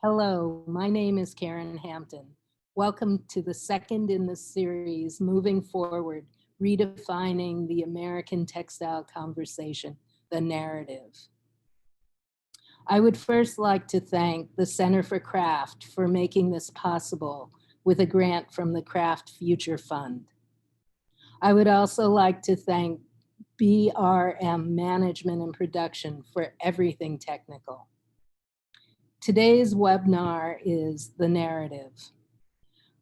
Hello, my name is Karen Hampton. Welcome to the second in the series, Moving Forward, Redefining the American Textile Conversation, the Narrative. I would first like to thank the Center for Craft for making this possible with a grant from the Craft Future Fund. I would also like to thank BRM Management and Production for everything technical. Today's webinar is The Narrative.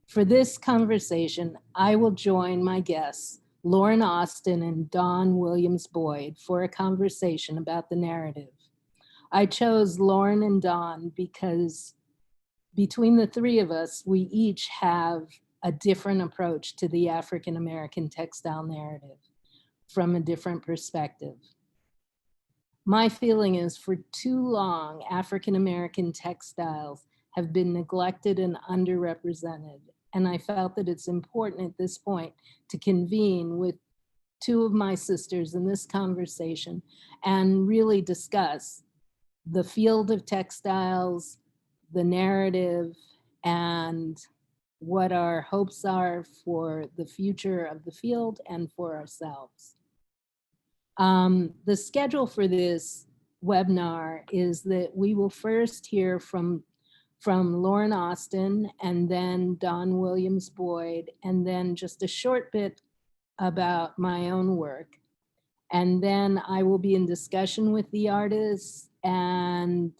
For this conversation, I will join my guests, Lauren Austin and Dawn Williams Boyd, for a conversation about the narrative. I chose Lauren and Dawn because between the three of us, we each have a different approach to the African American textile narrative from a different perspective. My feeling is for too long, African American textiles have been neglected and underrepresented. And I felt that it's important at this point to convene with two of my sisters in this conversation and really discuss the field of textiles, the narrative, and what our hopes are for the future of the field and for ourselves. The schedule for this webinar is that we will first hear from Lauren Austin and then Dawn Williams Boyd, and then just a short bit about my own work. And then I will be in discussion with the artists, and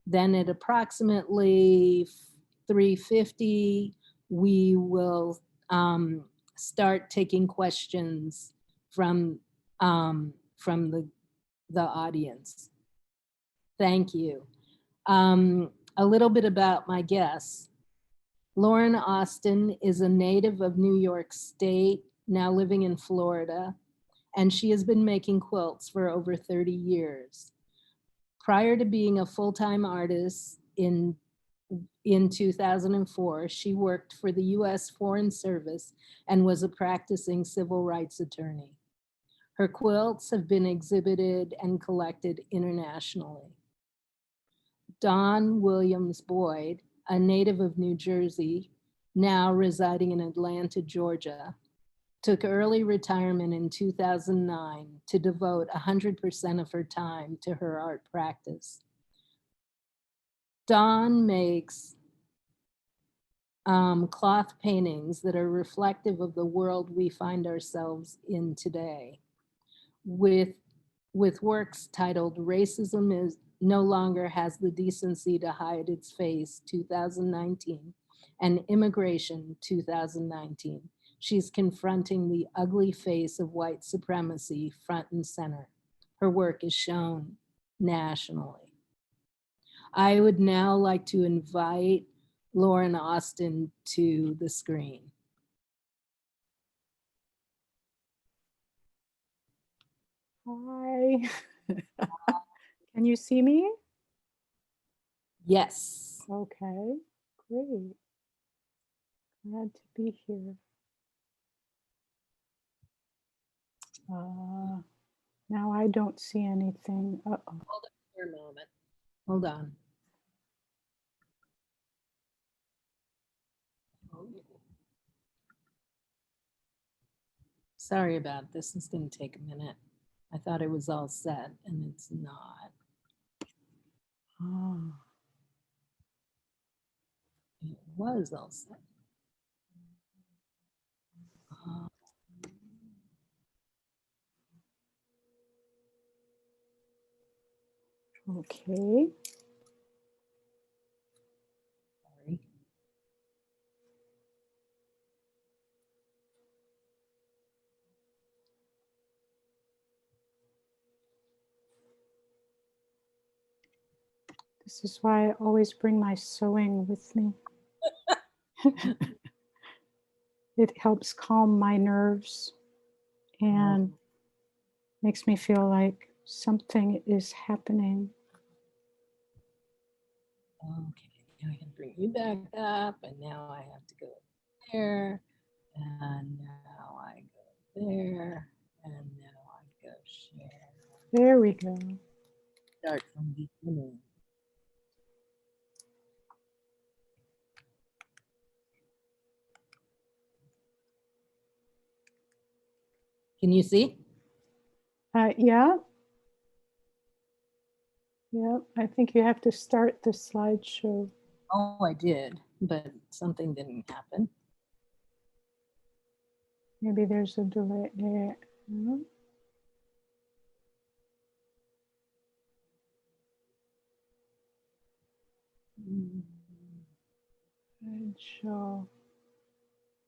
then at approximately 3:50, we will start taking questions from the audience. Thank you. A little bit about my guests. Lauren Austin is a native of New York State, now living in Florida, and she has been making quilts for over 30 years. Prior to being a full-time artist in 2004, she worked for the US Foreign Service and was a practicing civil rights attorney. Her quilts have been exhibited and collected internationally. Dawn Williams Boyd, a native of New Jersey, now residing in Atlanta, Georgia, took early retirement in 2009 to devote 100% of her time to her art practice. Dawn makes cloth paintings that are reflective of the world we find ourselves in today, with works titled Racism is No Longer Has the Decency to Hide Its Face, 2019, and Immigration, 2019. She's confronting the ugly face of white supremacy front and center. Her work is shown nationally. I would now like to invite Lauren Austin to the screen. Hi. Can you see me? Yes. Okay, great. Glad to be here. Now I don't see anything. Uh-oh. Hold on for a moment. Hold on. Sorry about this. It's going to take a minute. I thought it was all set, and it's not. Oh. It was all set. Okay. Sorry. This is why I always bring my sewing with me. It helps calm my nerves and makes me feel like something is happening. Okay, now I can bring you back up, and now I have to go there, and now I go there, and now I go share. There we go. Start from beginning. Can you see? Yeah. Yeah, I think you have to start the slideshow. Oh, I did, but something didn't happen. Maybe there's a delay. Slideshow.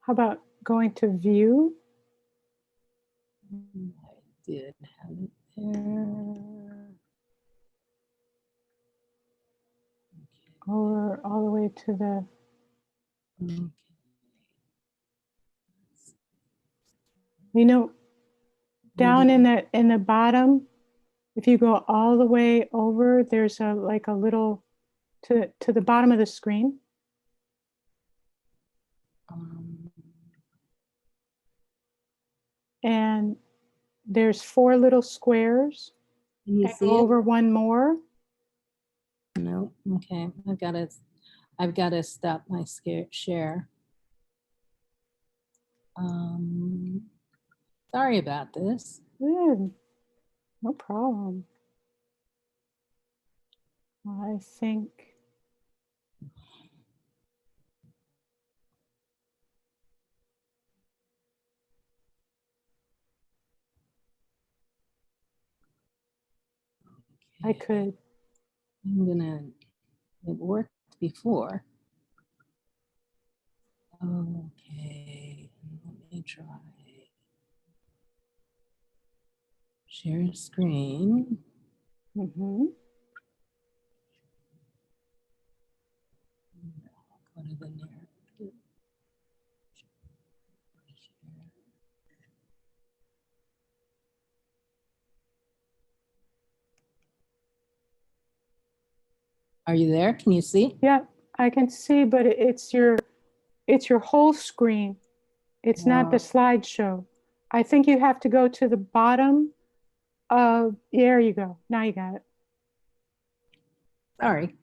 How about going to view? I did have it there. Or all the way to the, Okay. you know, down in the bottom, if you go all the way over, there's a like a little to the bottom of the screen. And there's 4 little squares. Can you And see go it? over one more. No. Okay. I've got to stop my share. Sorry about this. Good. No problem. I think I could. It worked before. Okay, let me try. Share screen. Mm-hmm. Go to the narrative. Are you there? Can you see? Yeah, I can see, but it's your whole screen. It's not the slideshow. I think you have to go to the bottom of, there you go. Now you got it. Sorry.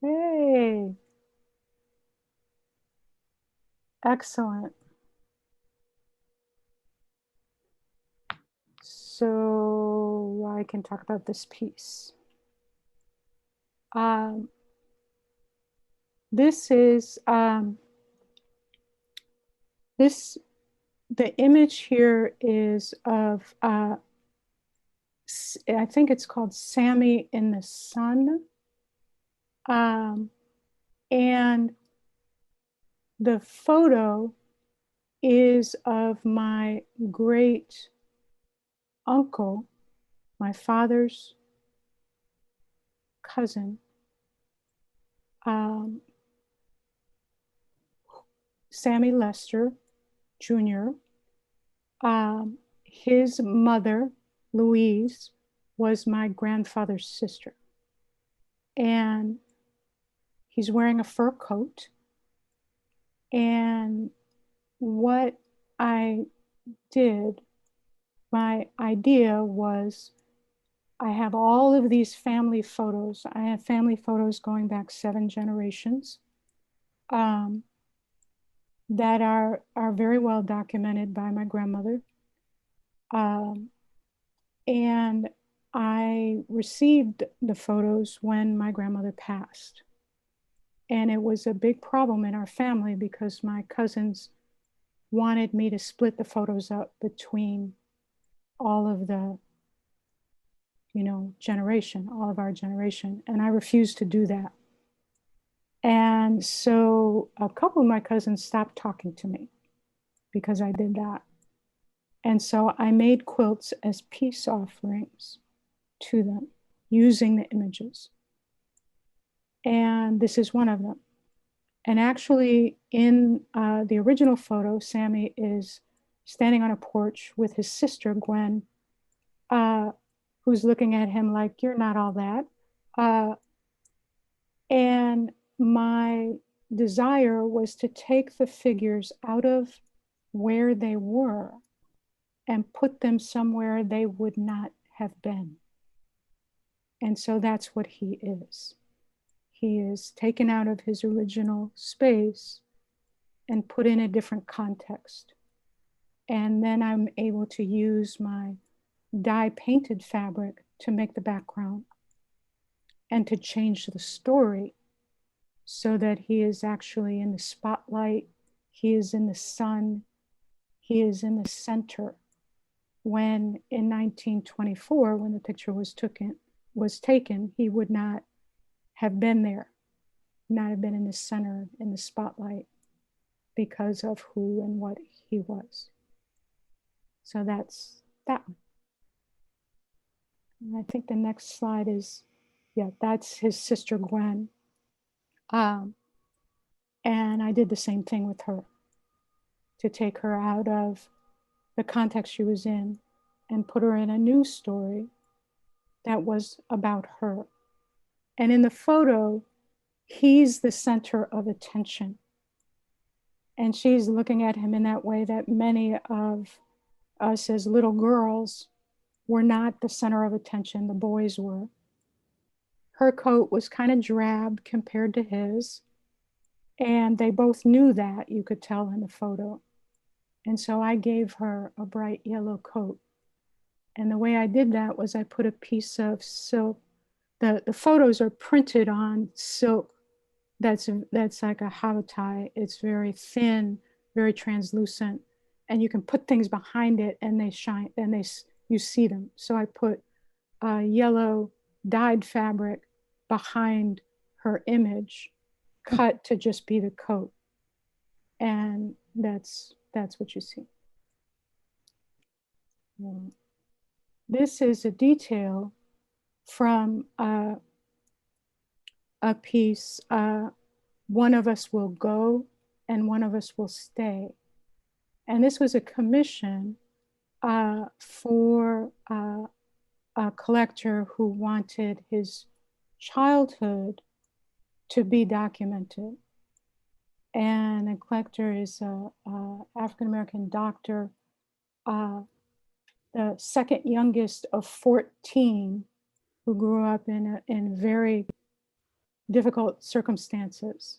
Hey. Excellent. So I can talk about this piece. This is the image here is of I think it's called Sammy in the Sun, and the photo is of my great uncle, my father's cousin, Sammy Lester Jr. His mother, Louise, was my grandfather's sister. And he's wearing a fur coat. And what I did, my idea was I have all of these family photos. I have family photos going back 7 generations that are very well documented by my grandmother. And I received the photos when my grandmother passed. And it was a big problem in our family because my cousins wanted me to split the photos up between all of the, generation, all of our generation. And I refused to do that. And so a couple of my cousins stopped talking to me because I did that. And so I made quilts as peace offerings to them using the images. And this is one of them. And actually, in the original photo, Sammy is standing on a porch with his sister, Gwen, who's looking at him like, you're not all that. And my desire was to take the figures out of where they were and put them somewhere they would not have been. And so that's what he is. He is taken out of his original space and put in a different context. And then I'm able to use my dye painted fabric to make the background and to change the story so that he is actually in the spotlight, he is in the sun, he is in the center. When in 1924, when the picture was taken, he would not have been there, not have been in the center, in the spotlight, because of who and what he was. So that's that one. And I think the next slide is, yeah, that's his sister Gwen. And I did the same thing with her, to take her out of the context she was in and put her in a new story that was about her. And in the photo, he's the center of attention. And she's looking at him in that way that many of us as little girls were not the center of attention, the boys were. Her coat was kind of drab compared to his. And they both knew that, you could tell in the photo. And so I gave her a bright yellow coat. And the way I did that was I put a piece of silk. The photos are printed on silk that's like a havatai. It's very thin, very translucent, and you can put things behind it and they shine and you see them. So I put yellow dyed fabric behind her image, cut to just be the coat, and that's what you see. This is a detail from a piece, One of Us Will Go and One of Us Will Stay. And this was a commission for a collector who wanted his childhood to be documented. And the collector is an African-American doctor, the second youngest of 14, who grew up in very difficult circumstances.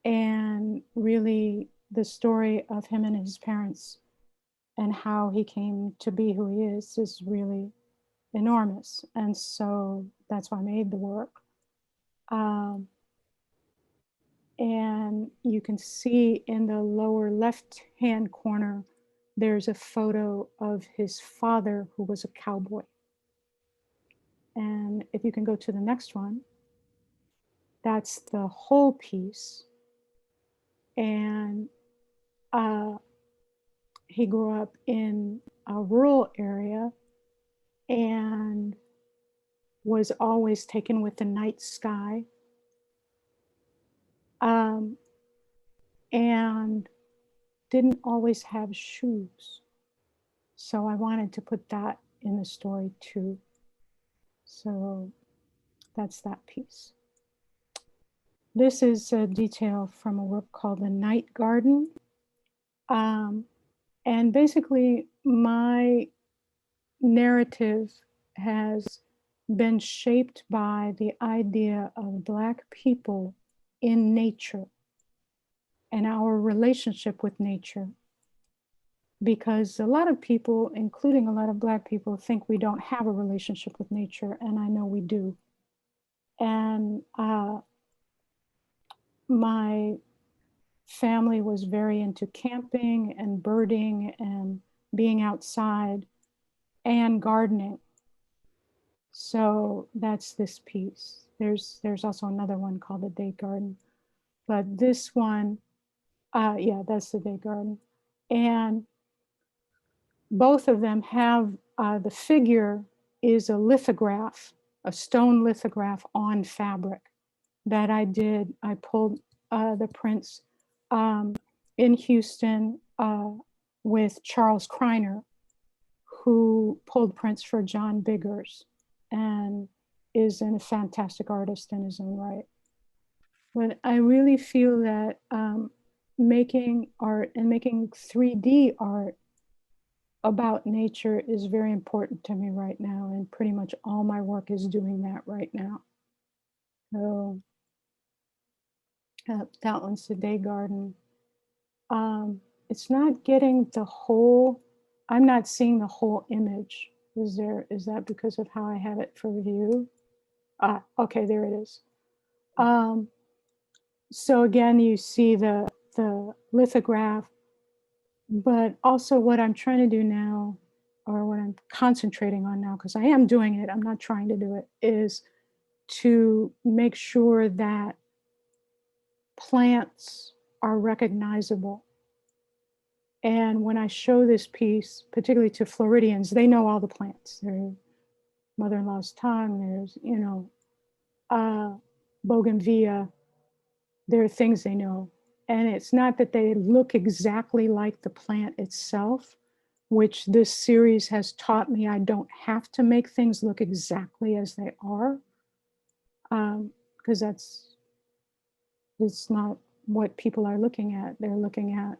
And really the story of him and his parents and how he came to be who he is really enormous. And so that's why I made the work. And you can see in the lower left-hand corner, there's a photo of his father who was a cowboy. And if you can go to the next one, that's the whole piece. And he grew up in a rural area and was always taken with the night sky. And didn't always have shoes. So I wanted to put that in the story too. So that's that piece. This is a detail from a work called The Night Garden. And basically my narrative has been shaped by the idea of Black people in nature and our relationship with nature. Because a lot of people, including a lot of Black people, think we don't have a relationship with nature, and I know we do. And my family was very into camping and birding and being outside and gardening. So that's this piece. There's also another one called the Day Garden, but this one, yeah, that's the Day Garden. And both of them have, the figure is a lithograph, a stone lithograph on fabric that I did. I pulled the prints in Houston with Charles Kreiner, who pulled prints for John Biggers and is a fantastic artist in his own right. But I really feel that making art and making 3D art about nature is very important to me right now, and pretty much all my work is doing that right now. So that one's the Day Garden. it's not getting the whole, I'm not seeing the whole image. Is that because of how I have it for view? Okay, there it is. So again, you see the lithograph, but also what I'm trying to do now, or what I'm concentrating on now, because I am doing it, I'm not trying to do it, is to make sure that plants are recognizable. And when I show this piece, particularly to Floridians, they know all the plants. There's mother-in-law's tongue, there's, bougainvillea. There are things they know. And it's not that they look exactly like the plant itself, which this series has taught me I don't have to make things look exactly as they are, because it's not what people are looking at. They're looking at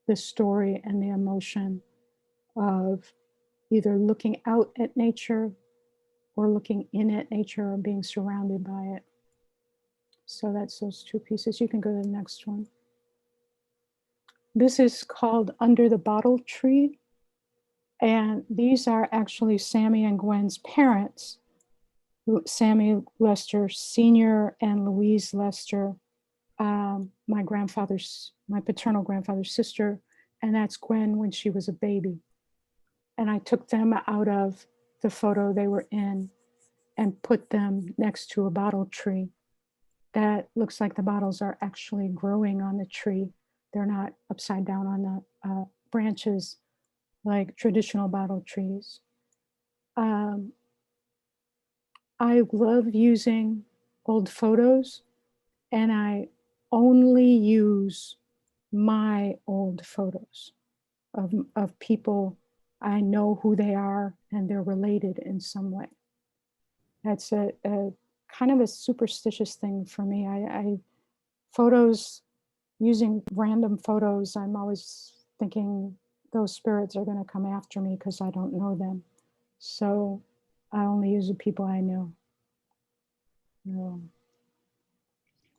the story and the emotion of either looking out at nature or looking in at nature or being surrounded by it. So that's those two pieces. You can go to the next one. This is called Under the Bottle Tree. And these are actually Sammy and Gwen's parents, Sammy Lester Sr. and Louise Lester, my paternal grandfather's sister, and that's Gwen when she was a baby. And I took them out of the photo they were in and put them next to a bottle tree that looks like the bottles are actually growing on the tree. They're not upside down on the branches like traditional bottle trees. I love using old photos, and I only use my old photos of people I know who they are and they're related in some way. That's a kind of a superstitious thing for me. I photos, using random photos, I'm always thinking those spirits are going to come after me because I don't know them. So I only use the people I know.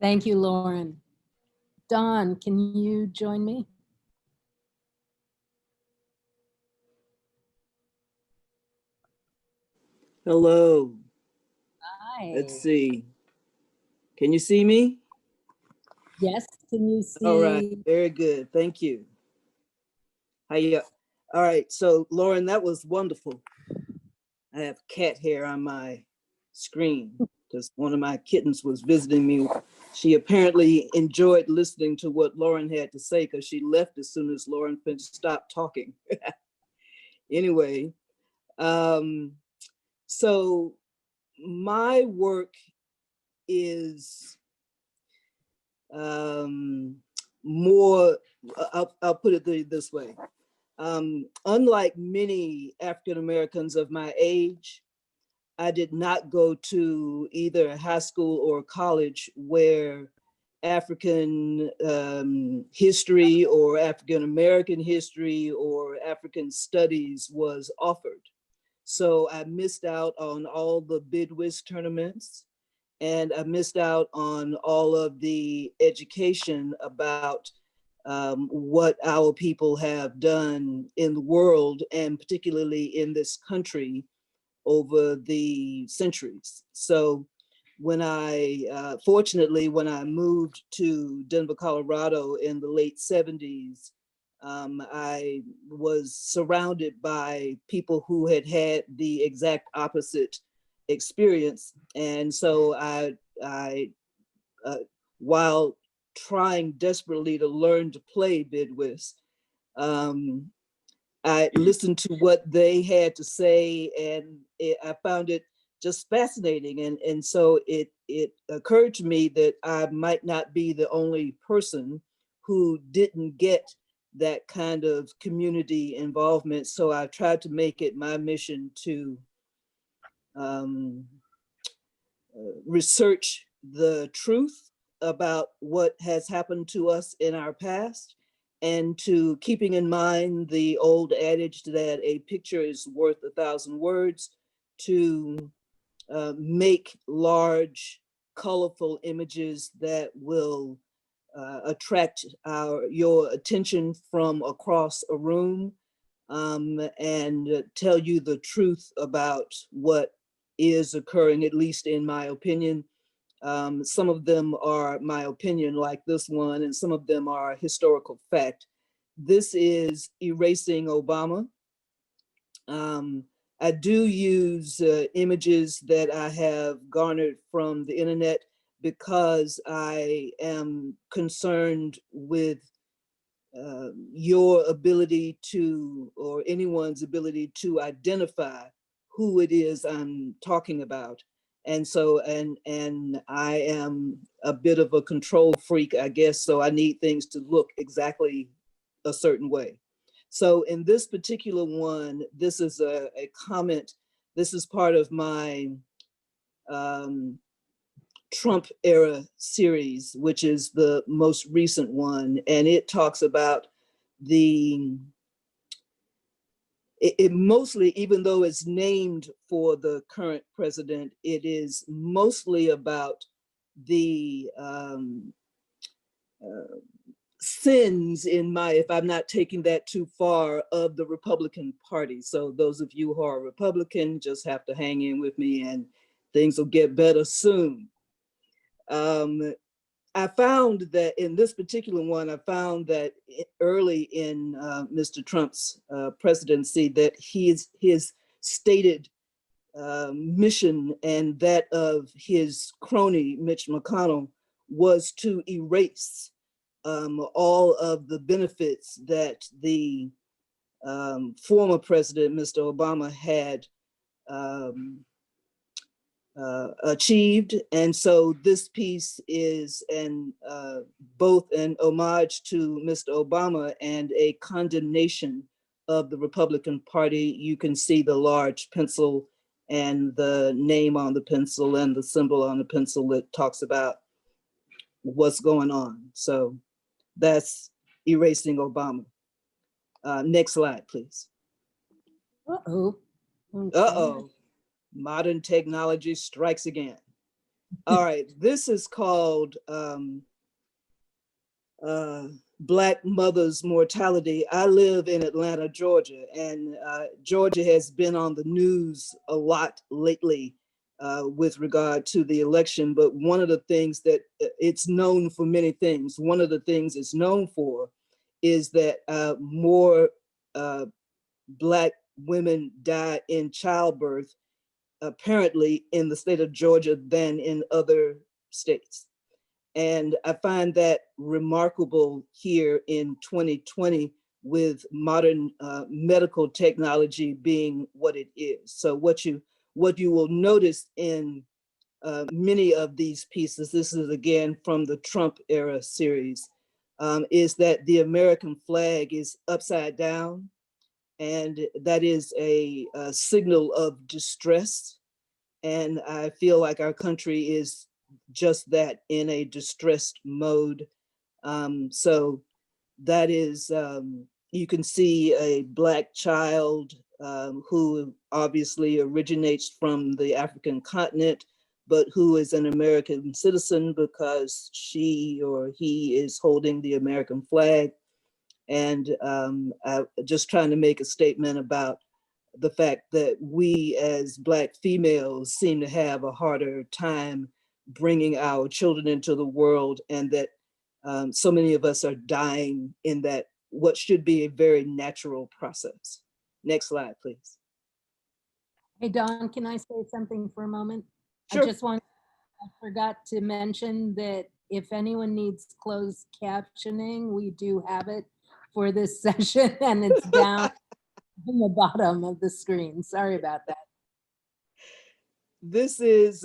Thank you, Lauren. Don, can you join me? Hello. Hi. Let's see. Can you see me? Yes, can you see? All right, very good. Thank you. How you? All right, so Lauren, that was wonderful. I have cat hair on my screen because one of my kittens was visiting me. She apparently enjoyed listening to what Lauren had to say because she left as soon as Lauren stopped talking. Anyway, so my work is more, I'll put it this way. Unlike many African Americans of my age, I did not go to either high school or college where African history or African American history or African studies was offered. So I missed out on all the Bidwiz tournaments, and I missed out on all of the education about what our people have done in the world, and particularly in this country over the centuries. So when fortunately, when I moved to Denver, Colorado in the late 70s, I was surrounded by people who had had the exact opposite experience. And so while trying desperately to learn to play Bidwiz, I listened to what they had to say, and I found it just fascinating. And so it occurred to me that I might not be the only person who didn't get that kind of community involvement. So I tried to make it my mission to research the truth about what has happened to us in our past, and to keeping in mind the old adage that a picture is worth 1,000 words, to make large, colorful images that will attract your attention from across a room, and tell you the truth about what is occurring, at least in my opinion. Some of them are my opinion, like this one, and some of them are historical fact. This is Erasing Obama. I do use images that I have garnered from the internet because I am concerned with your ability to, or anyone's ability to identify who it is I'm talking about. And so, and I am a bit of a control freak, I guess, so I need things to look exactly a certain way. So in this particular one, this is a comment. This is part of my Trump era series, which is the most recent one. And it talks about it mostly, even though it's named for the current president, it is mostly about the sins in my, if I'm not taking that too far, of the Republican Party. So those of you who are Republican just have to hang in with me and things will get better soon. I found that in this particular one, I found that early in Mr. Trump's presidency, that his stated mission and that of his crony, Mitch McConnell, was to erase all of the benefits that the former president, Mr. Obama, had achieved. And so this piece is both an homage to Mr. Obama and a condemnation of the Republican Party. You can see the large pencil and the name on the pencil and the symbol on the pencil that talks about what's going on. So that's Erasing Obama. Next slide, please. Uh-oh. Okay. Uh-oh. Modern technology strikes again. All right, this is called Black Mothers Mortality. I live in Atlanta, Georgia, and Georgia has been on the news a lot lately with regard to the election. But one of the things that it's known for, many things, one of the things it's known for is that more Black women die in childbirth, apparently in the state of Georgia, than in other states. And I find that remarkable here in 2020 with modern medical technology being what it is. So what you will notice in many of these pieces, this is again from the Trump era series, is that the American flag is upside down. And that is a signal of distress. And I feel like our country is just that, in a distressed mode. So that is, you can see a Black child who obviously originates from the African continent, but who is an American citizen because she or he is holding the American flag. And just trying to make a statement about the fact that we as Black females seem to have a harder time bringing our children into the world, and that so many of us are dying in that, what should be a very natural process. Next slide, please. Hey, Dawn, can I say something for a moment? Sure. I forgot to mention that if anyone needs closed captioning, we do have it for this session, and it's down in the bottom of the screen. Sorry about that. This is,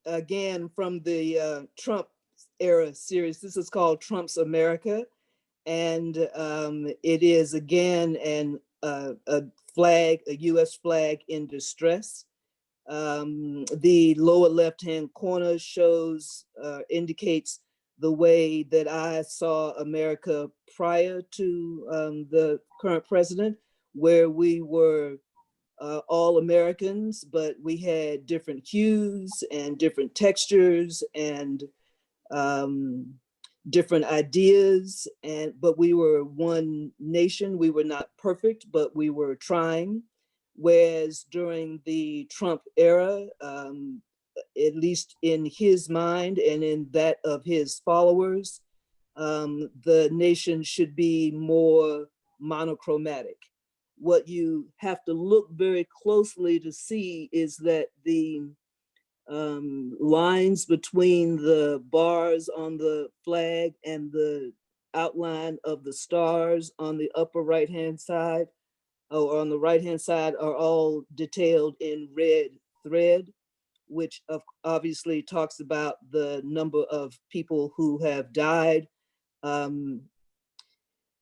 again, from the Trump era series. This is called Trump's America. And it is, again, a flag, a US flag in distress. The lower left-hand corner shows, indicates the way that I saw America prior to the current president, where we were all Americans, but we had different hues and different textures, and different ideas, but we were one nation. We were not perfect, but we were trying. Whereas during the Trump era, at least in his mind and in that of his followers, the nation should be more monochromatic. What you have to look very closely to see is that the lines between the bars on the flag and the outline of the stars on the upper right-hand side or on the right-hand side are all detailed in red thread, which obviously talks about the number of people who have died.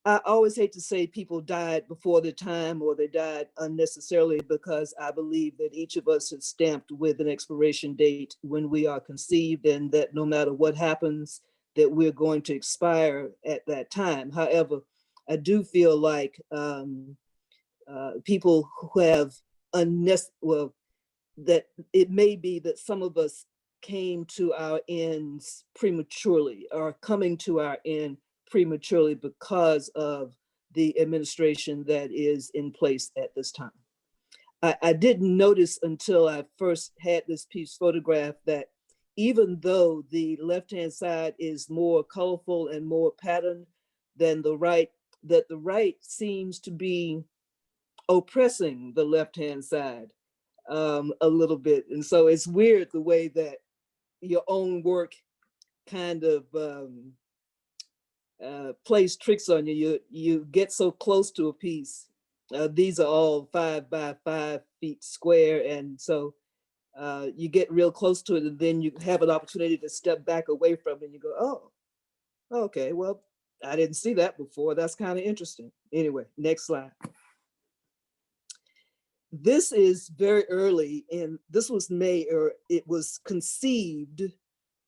I always hate to say people died before their time or they died unnecessarily, because I believe that each of us is stamped with an expiration date when we are conceived, and that no matter what happens, that we're going to expire at that time. However, I do feel like people who have that it may be that some of us came to our ends prematurely or coming to our end prematurely because of the administration that is in place at this time. I didn't notice until I first had this piece photographed that even though the left-hand side is more colorful and more patterned than the right, that the right seems to be oppressing the left-hand side a little bit. And so it's weird the way that your own work kind of plays tricks on you. You get so close to a piece. These are all 5 by 5 feet square. And so you get real close to it, and then you have an opportunity to step back away from it and you go, oh, okay, well, I didn't see that before. That's kind of interesting. Anyway, next slide. This is very early, and this was May, or it was conceived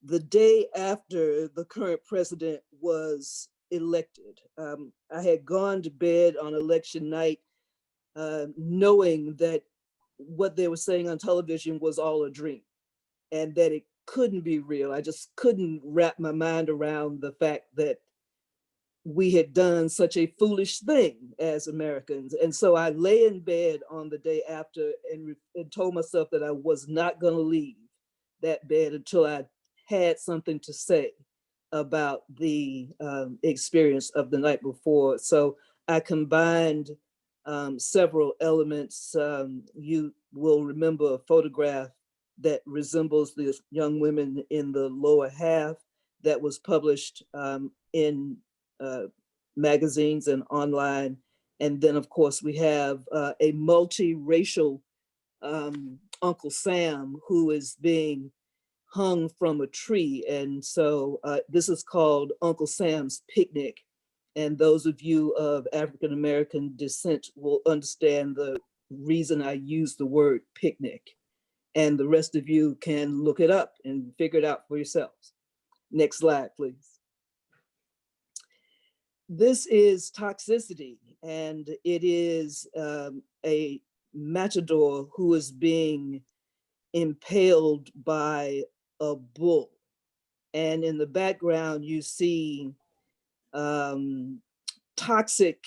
the day after the current president was elected. I had gone to bed on election night knowing that what they were saying on television was all a dream and that it couldn't be real. I just couldn't wrap my mind around the fact that we had done such a foolish thing as Americans. And so I lay in bed on the day after and told myself that I was not going to leave that bed until I had something to say about the experience of the night before. So I combined several elements. You will remember a photograph that resembles the young women in the lower half that was published in magazines and online. And then of course we have a multiracial Uncle Sam who is being hung from a tree. And so this is called Uncle Sam's Picnic. And those of you of African-American descent will understand the reason I use the word picnic. And the rest of you can look it up and figure it out for yourselves. Next slide, please. This is Toxicity, and it is a matador who is being impaled by a bull. And in the background, you see toxic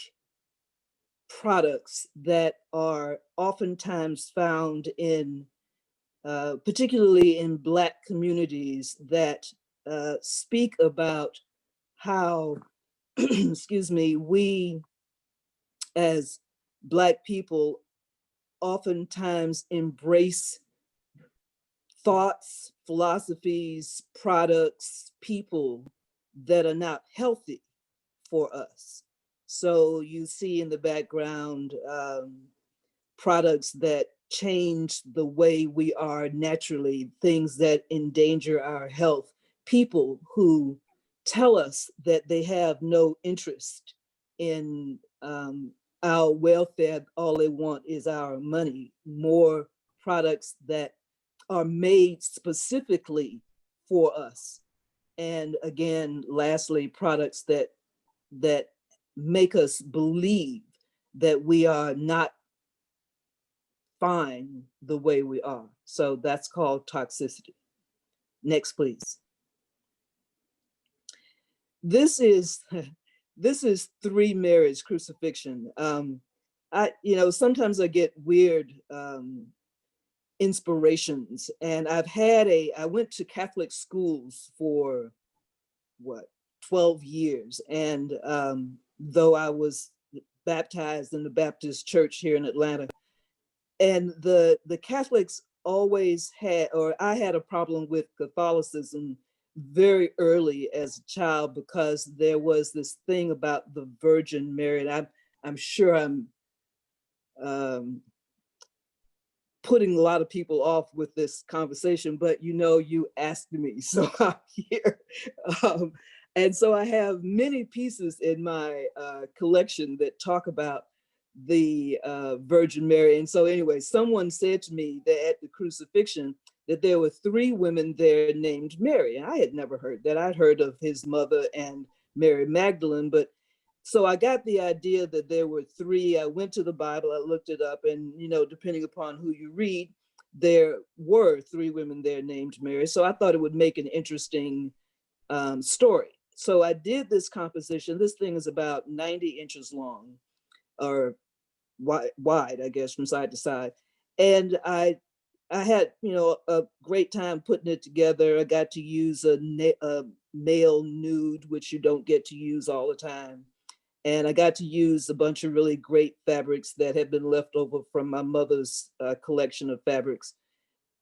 products that are oftentimes found in, particularly in Black communities, that speak about how, excuse me, we as Black people oftentimes embrace thoughts, philosophies, products, people that are not healthy for us. So you see in the background products that change the way we are naturally, things that endanger our health, people who tell us that they have no interest in our welfare, all they want is our money, more products that are made specifically for us. And again, lastly, products that make us believe that we are not fine the way we are. So that's called toxicity. Next, please. this is this is Three Marys Crucifixion. Sometimes I get weird inspirations, and I went to Catholic schools for what, 12 years, and though I was baptized in the Baptist church here in Atlanta, and the Catholics always had, or I had a problem with Catholicism very early as a child, because there was this thing about the Virgin Mary. And I'm sure I'm um, putting a lot of people off with this conversation, but you asked me, so I'm here. Um, and so I have many pieces in my collection that talk about the Virgin Mary. And so anyway, someone said to me that at the crucifixion, that there were three women there named Mary. And I had never heard that. I'd heard of his mother and Mary Magdalene, but so I got the idea that there were three. I went to the Bible, I looked it up, and depending upon who you read, there were three women there named Mary. So I thought it would make an interesting story. So I did this composition. This thing is about 90 inches long, or wide, I guess, from side to side. And I had, a great time putting it together. I got to use a male nude, which you don't get to use all the time. And I got to use a bunch of really great fabrics that had been left over from my mother's collection of fabrics.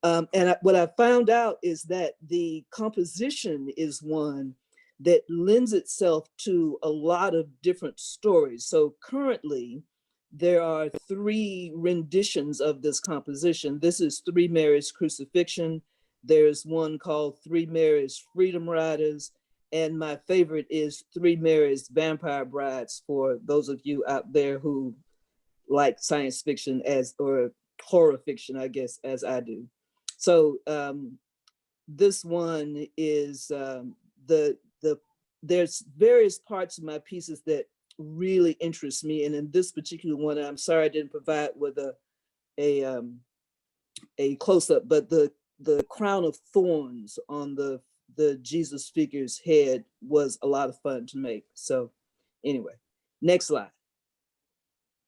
What I found out is that the composition is one that lends itself to a lot of different stories. So currently, there are three renditions of this composition. This is Three Marys Crucifixion. There's one called Three Marys Freedom Riders. And my favorite is Three Marys Vampire Brides, for those of you out there who like science fiction or horror fiction, I guess, as I do. So this one is there's various parts of my pieces that really interest me. And in this particular one, I'm sorry I didn't provide with a close-up, but the crown of thorns on the Jesus figure's head was a lot of fun to make. So anyway, next slide.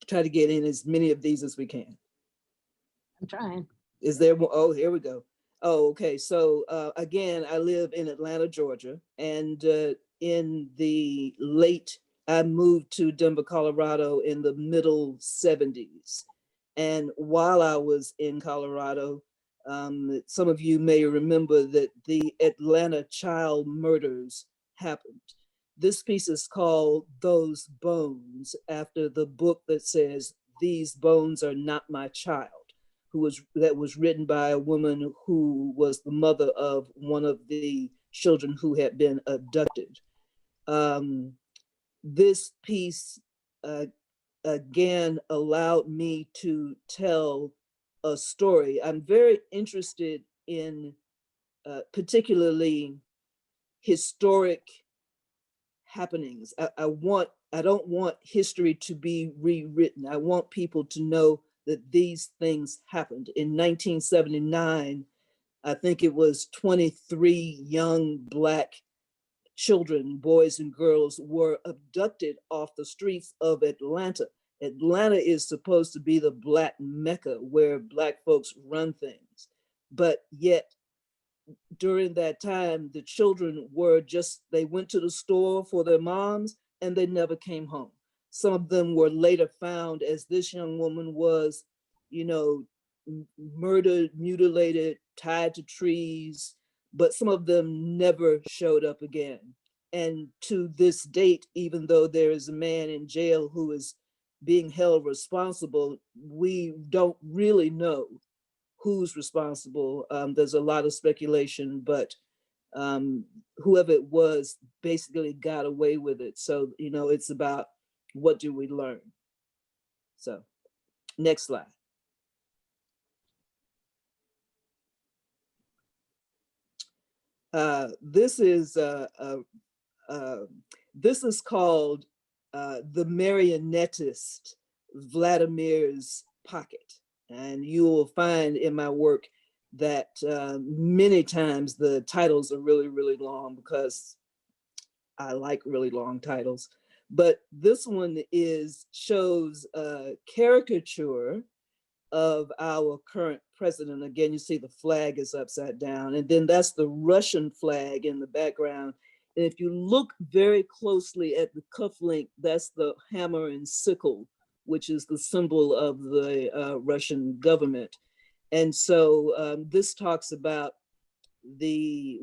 Try to get in as many of these as we can. I'm trying. Is there more? Oh, here we go. Oh, okay. So again, I live in Atlanta, Georgia, and in the I moved to Denver, Colorado in the middle 70s. And while I was in Colorado, some of you may remember that the Atlanta child murders happened. This piece is called Those Bones, after the book that says, These Bones Are Not My Child, that was written by a woman who was the mother of one of the children who had been abducted. This piece, again, allowed me to tell a story. I'm very interested in particularly historic happenings. I don't want history to be rewritten. I want people to know that these things happened. In 1979, I think it was 23 young Black children, boys and girls, were abducted off the streets of Atlanta. Atlanta is supposed to be the Black Mecca where Black folks run things. But yet, during that time, the children they went to the store for their moms and they never came home. Some of them were later found, as this young woman was, murdered, mutilated, tied to trees, but some of them never showed up again. And to this date, even though there is a man in jail who is being held responsible, we don't really know who's responsible. There's a lot of speculation, but whoever it was basically got away with it. So, it's about what do we learn? So, next slide. This is called The Marionettist, Vladimir's Pocket. And you will find in my work that many times the titles are really, really long because I like really long titles, but this one shows a caricature of our current president. Again, you see the flag is upside down, and then that's the Russian flag in the background. And if you look very closely at the cufflink, that's the hammer and sickle, which is the symbol of the Russian government. And so this talks about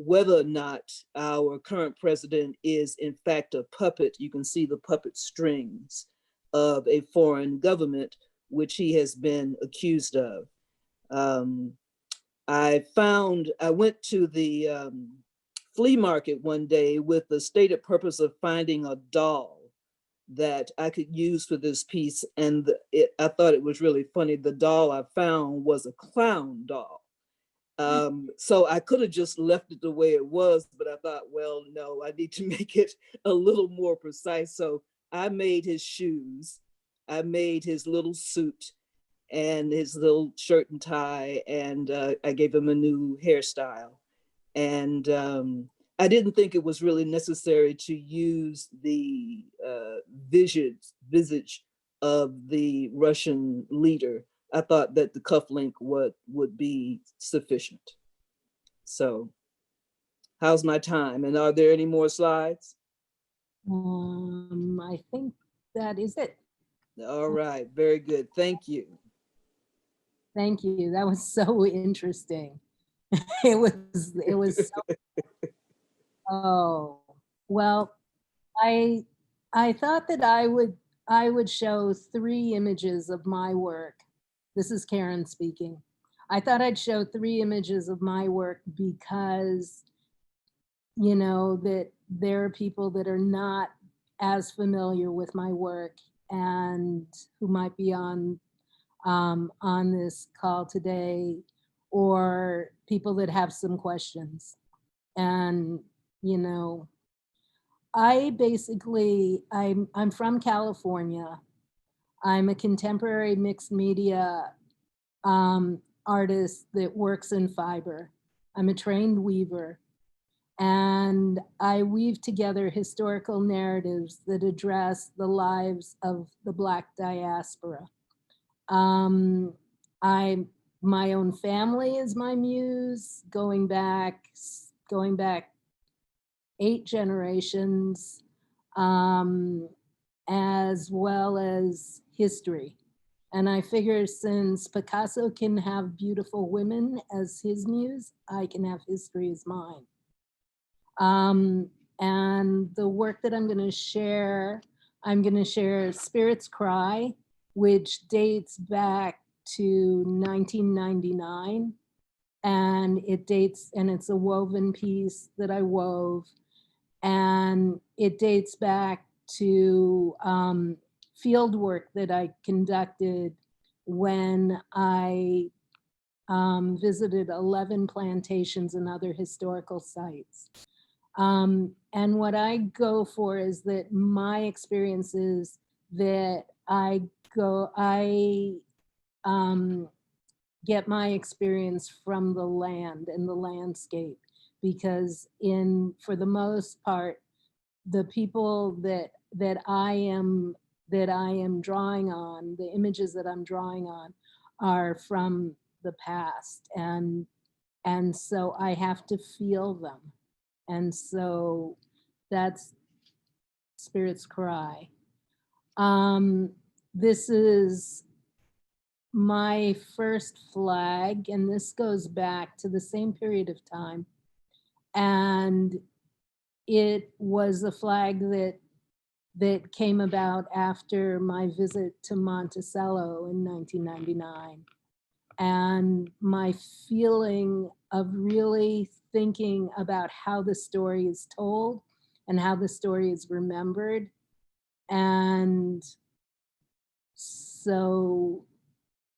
whether or not our current president is in fact a puppet. You can see the puppet strings of a foreign government, which he has been accused of. I went to the flea market one day with the stated purpose of finding a doll that I could use for this piece. And I thought it was really funny. The doll I found was a clown doll. So I could have just left it the way it was, but I thought, well, no, I need to make it a little more precise. So I made his shoes, I made his little suit and his little shirt and tie, and I gave him a new hairstyle. And I didn't think it was really necessary to use the visage of the Russian leader. I thought that the cufflink would be sufficient. So how's my time? And are there any more slides? I think that is it. All right, very good. Thank you. Thank you. That was so interesting. It was so, oh, well, I thought that I would show 3 images of my work. This is Karen speaking. I thought I'd show 3 images of my work because, you know, that there are people that are not as familiar with my work and who might be on this call today, or people that have some questions. And, you know, I'm from California. I'm a contemporary mixed media artist that works in fiber. I'm a trained weaver, and I weave together historical narratives that address the lives of the Black diaspora. My own family is my muse, going back 8 generations, as well as history. And I figure since Picasso can have beautiful women as his muse, I can have history as mine. And the work that I'm going to share Spirits Cry, which dates back to 1999. And it's a woven piece that I wove. And it dates back to field work that I conducted when I visited 11 plantations and other historical sites. And what I go for is that my experience is that I get my experience from the land and the landscape, because for the most part, the people that I am drawing on, the images that I'm drawing on, are from the past, and so I have to feel them, and so that's Spirits Cry. This is my first flag, and this goes back to the same period of time. And it was a flag that came about after my visit to Monticello in 1999. And my feeling of really thinking about how the story is told and how the story is remembered. And so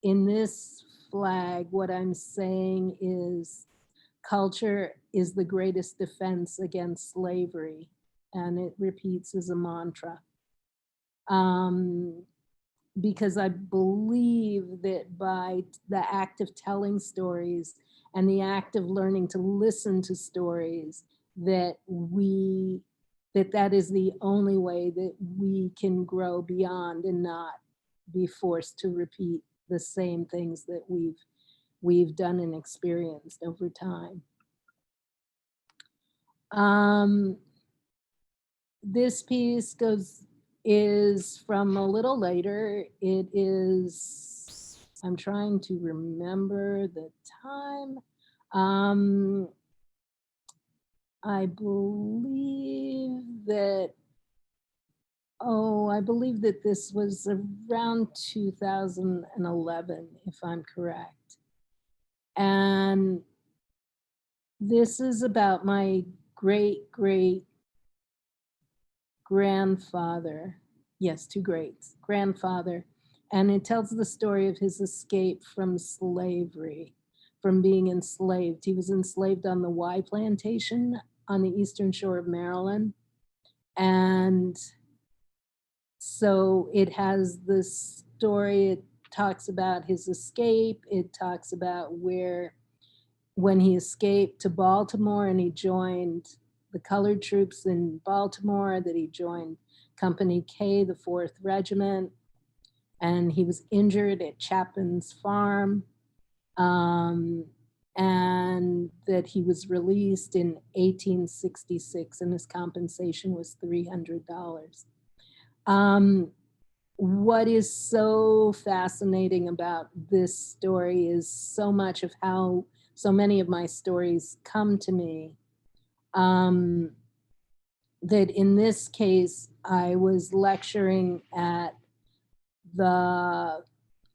in this flag, what I'm saying is culture is the greatest defense against slavery. And it repeats as a mantra. Because I believe that by the act of telling stories and the act of learning to listen to stories, that we that is the only way that we can grow beyond and not be forced to repeat the same things that we've done and experienced over time. This piece is from a little later. It is, I'm trying to remember the time. I believe that, I believe that this was around 2011, if I'm correct. And this is about my great grandfather. Yes, two greats, grandfather. And it tells the story of his escape from slavery, from being enslaved. He was enslaved on the Y plantation on the eastern shore of Maryland. And so it has this story, it talks about his escape, it talks about when he escaped to Baltimore and he joined the colored troops in Baltimore, that he joined Company K, the 4th Regiment, and he was injured at Chapin's Farm, and that he was released in 1866 and his compensation was $300. What is so fascinating about this story is so much of how so many of my stories come to me. That in this case, I was lecturing at the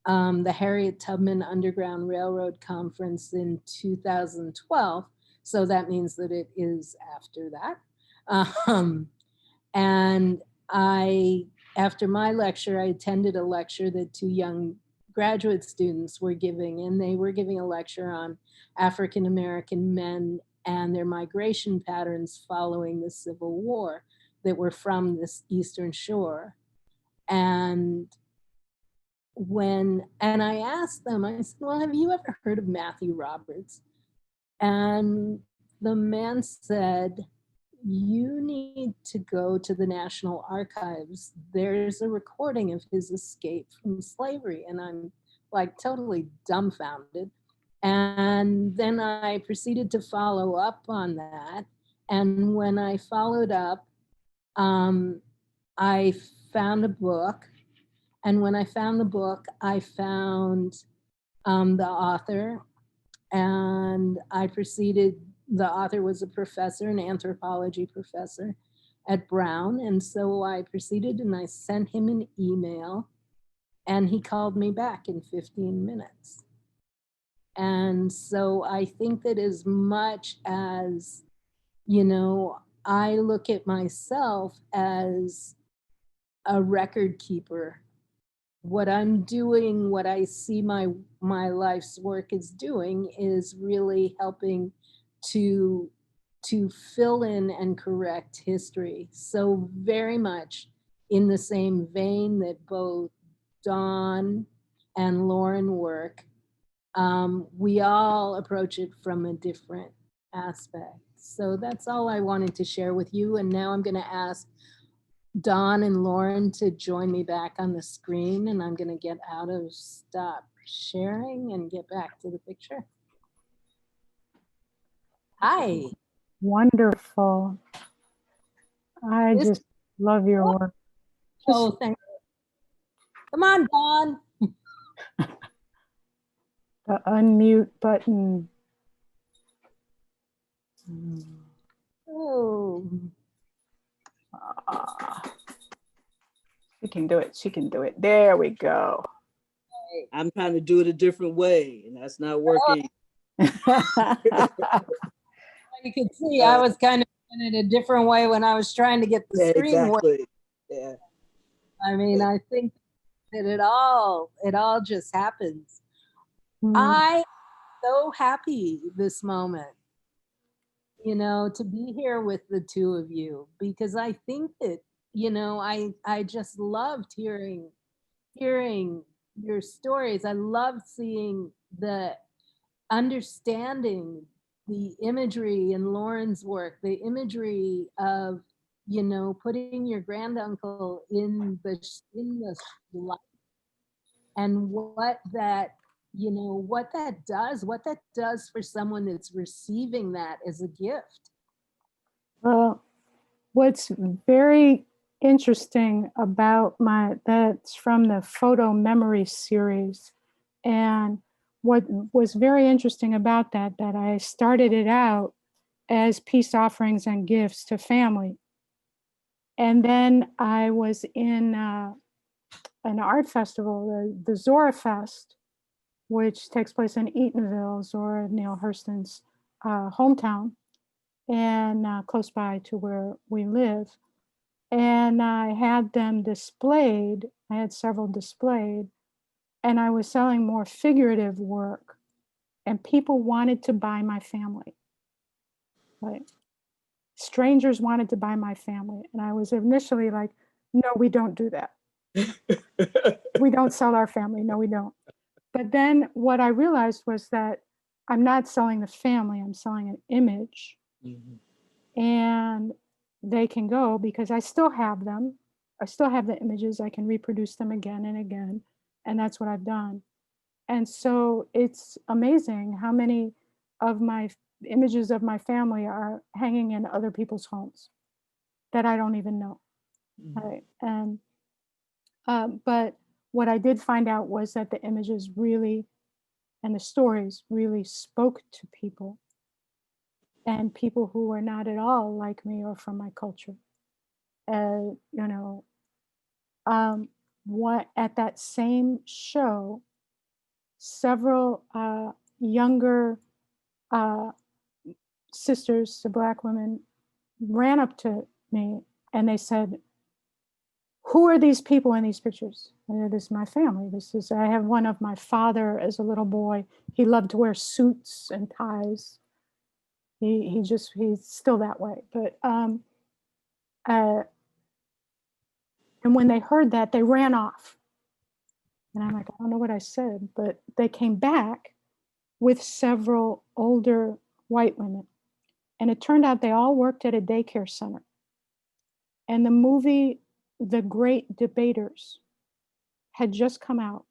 Harriet Tubman Underground Railroad Conference in 2012. So that means that it is after that. And after my lecture, I attended a lecture that 2 young graduate students were giving, and they were giving a lecture on African American men and their migration patterns following the Civil War that were from this Eastern Shore. And I asked them, I said, well, have you ever heard of Matthew Roberts? And the man said, you need to go to the National Archives. There's a recording of his escape from slavery. And I'm like totally dumbfounded. And then I proceeded to follow up on that. And when I followed up, I found a book. And when I found the book, I found the author. And I proceeded, the author was a professor, an anthropology professor at Brown. And so I proceeded and I sent him an email and he called me back in 15 minutes. And so I think that as much as, I look at myself as a record keeper, what I'm doing, what I see my life's work is doing is really helping to fill in and correct history. So very much in the same vein that both Dawn and Lauren work, we all approach it from a different aspect. So that's all I wanted to share with you. And now I'm going to ask Dawn and Lauren to join me back on the screen, and I'm going to get out of stop sharing and get back to the picture. Hi. Wonderful. I just love your work. Oh, thank you. Come on, Dawn. The unmute button. Oh. She can do it. She can do it. There we go. I'm trying to do it a different way, and that's not working. You can see I was kind of doing it a different way when I was trying to get the screen. Exactly. Yeah. I mean, I think that it all just happens. I'm so happy this moment, to be here with the two of you, because I think that, I just loved hearing your stories. I loved seeing the understanding, the imagery in Lauren's work, the imagery of you know, putting your granduncle in the light, and what that, you know, what that does for someone that's receiving that as a gift. Well, what's very interesting about that's from the photo memory series. And what was very interesting about that I started it out as peace offerings and gifts to family. And then I was in an art festival, the Zora Fest, which takes place in Eatonville, Zora Neale Hurston's hometown, and close by to where we live. And I had them displayed. I had several displayed, and I was selling more figurative work, and people wanted to buy my family. Right? Strangers wanted to buy my family, and I was initially like, "No, we don't do that. We don't sell our family. No, we don't." But then what I realized was that I'm not selling the family, I'm selling an image. Mm-hmm. And they can go because I still have them. I still have the images. I can reproduce them again and again. And that's what I've done. And so it's amazing how many of my images of my family are hanging in other people's homes that I don't even know. Mm-hmm. Right? And but what I did find out was that the images really and the stories really spoke to people, and people who were not at all like me or from my culture. You know, what at that same show, several younger sisters, the Black women, ran up to me and they said, "Who are these people in these pictures?" This is my family. I have one of my father as a little boy. He loved to wear suits and ties. He's still that way. But and when they heard that, they ran off. And I'm like, I don't know what I said, but they came back with several older white women. And it turned out they all worked at a daycare center. And the movie, The Great Debaters, had just come out.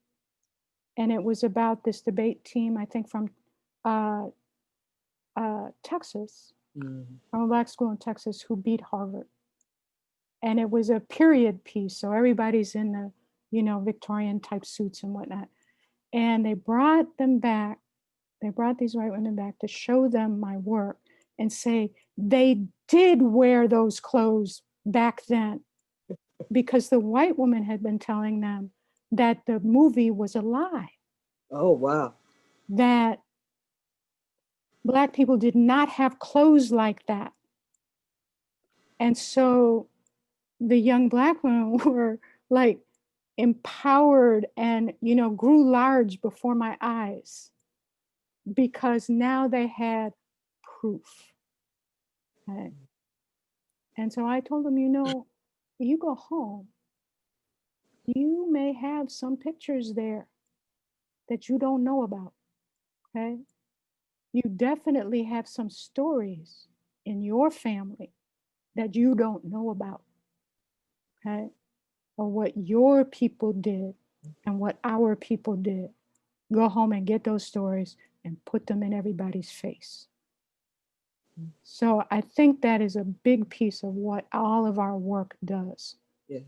And it was about this debate team, I think from Texas, from a Black school in Texas, who beat Harvard. And it was a period piece. So everybody's in the, you know, Victorian type suits and whatnot. And they brought them back. They brought these white women back to show them my work and say they did wear those clothes back then, because the white woman had been telling them that the movie was a lie. Oh, wow. That Black people did not have clothes like that. And so the young Black women were like empowered and, you know, grew large before my eyes, because now they had proof. Okay. And so I told them, you know, you go home, you may have some pictures there that you don't know about. Okay. You definitely have some stories in your family that you don't know about. Okay. Or what your people did and what our people did. Go home and get those stories and put them in everybody's face. So I think that is a big piece of what all of our work does. Yeah.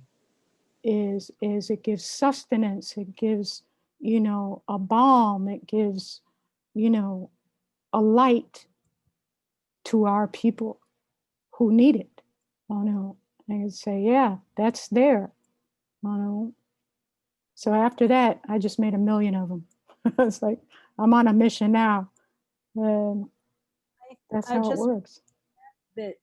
Is it gives sustenance, it gives, you know, a balm, it gives, you know, a light to our people who need it. Oh no, I can say, yeah, that's there. Oh no. So after that, I just made 1 million of them. It's like, I'm on a mission now. And that's how it works. That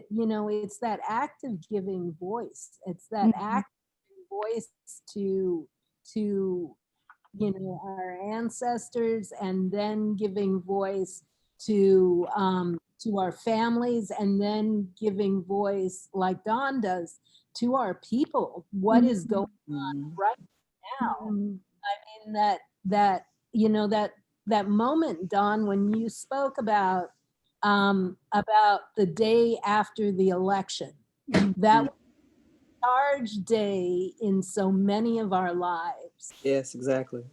you know, it's that active giving voice. It's that active voice to you know, our ancestors, and then giving voice to our families, and then giving voice, like Dawn does, to our people. What is going on right now? I mean, that you know, that moment, Dawn, when you spoke about the day after the election, That was a charge day in so many of our lives. Yes, exactly.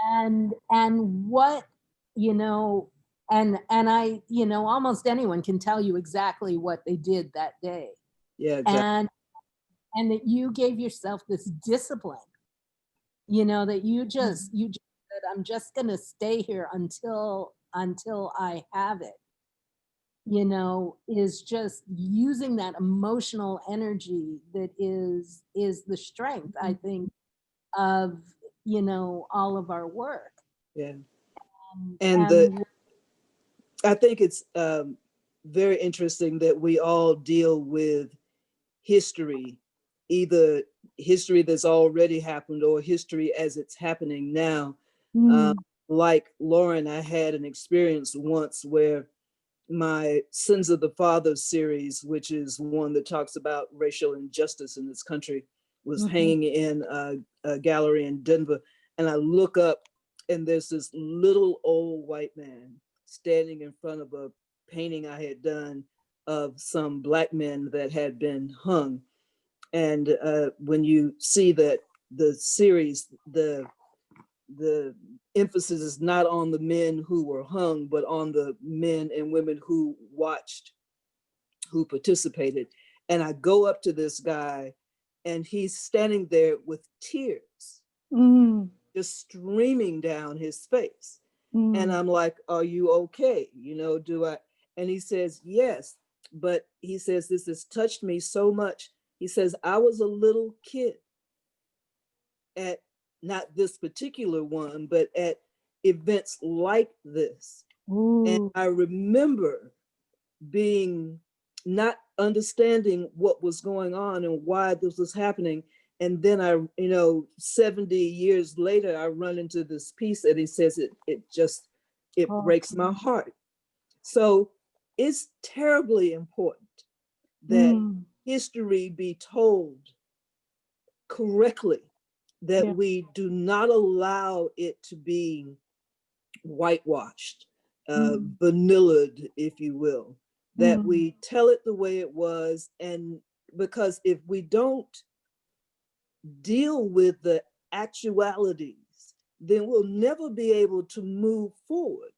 And what, you know, and I, almost anyone can tell you exactly what they did that day. Yeah, exactly. And that you gave yourself this discipline, that you just said, I'm just gonna stay here until I have it, is just using that emotional energy that is the strength, I think, of, all of our work. Yeah. Um, And and I think it's very interesting that we all deal with history, either history that's already happened or history as it's happening now. Um, like Lauren, I had an experience once where my Sins of the Father series, which is one that talks about racial injustice in this country, was hanging in a gallery in Denver. And I look up and there's this little old white man standing in front of a painting I had done of some Black men that had been hung. And when you see that the series, the emphasis is not on the men who were hung, but on the men and women who watched, who participated. And I go up to this guy and he's standing there with tears just streaming down his face. And I'm like, are you okay? Do I? And he says, yes. But he says, this has touched me so much. He says, I was a little kid at not this particular one, but at events like this. And I remember being not understanding what was going on and why this was happening. And then 70 years later, I run into this piece and he says it breaks my heart. So it's terribly important that history be told correctly, that we do not allow it to be whitewashed, vanillaed, if you will, that we tell it the way it was. And because if we don't deal with the actualities, then we'll never be able to move forward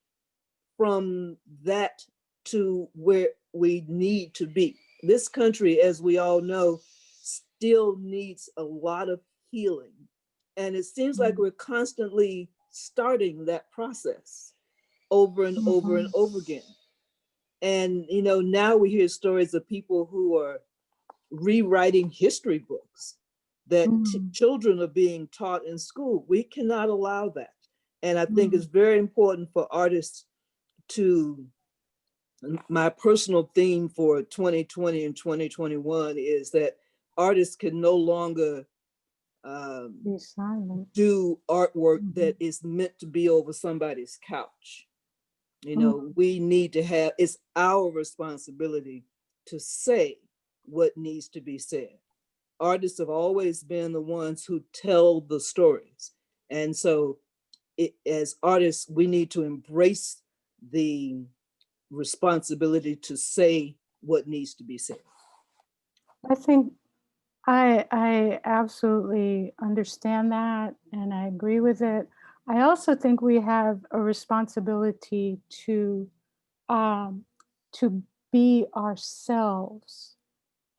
from that to where we need to be. This country, as we all know, still needs a lot of healing. And it seems like we're constantly starting that process over and over and over again. And, now we hear stories of people who are rewriting history books that children are being taught in school. We cannot allow that. And I think it's very important for artists to, my personal theme for 2020 and 2021 is that artists can no longer do artwork that is meant to be over somebody's couch. We need to have, it's our responsibility to say what needs to be said. Artists have always been the ones who tell the stories. And so as artists, we need to embrace the responsibility to say what needs to be said. I think I absolutely understand that and I agree with it. I also think we have a responsibility um, to be ourselves.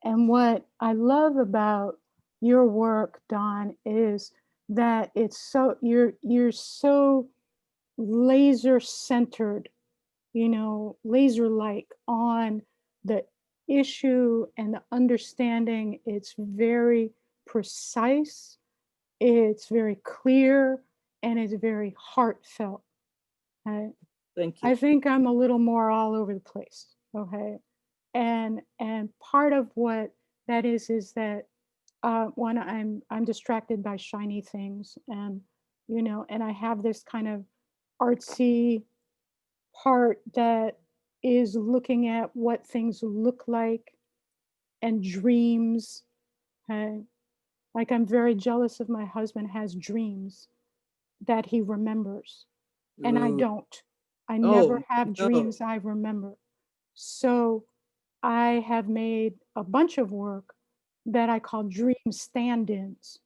And what I love about your work, Don, is that you're so laser centered, laser like on the issue and the understanding. It's very precise, it's very clear, and it's very heartfelt. Right? Thank you. I think I'm a little more all over the place. Okay. And part of what that is that when I'm distracted by shiny things, and and I have this kind of artsy part that is looking at what things look like and dreams. Okay? Like I'm very jealous of my husband has dreams that he remembers, and I Ooh. don't. I never Oh, have no. dreams I remember. So I have made a bunch of work that I call dream stand-ins.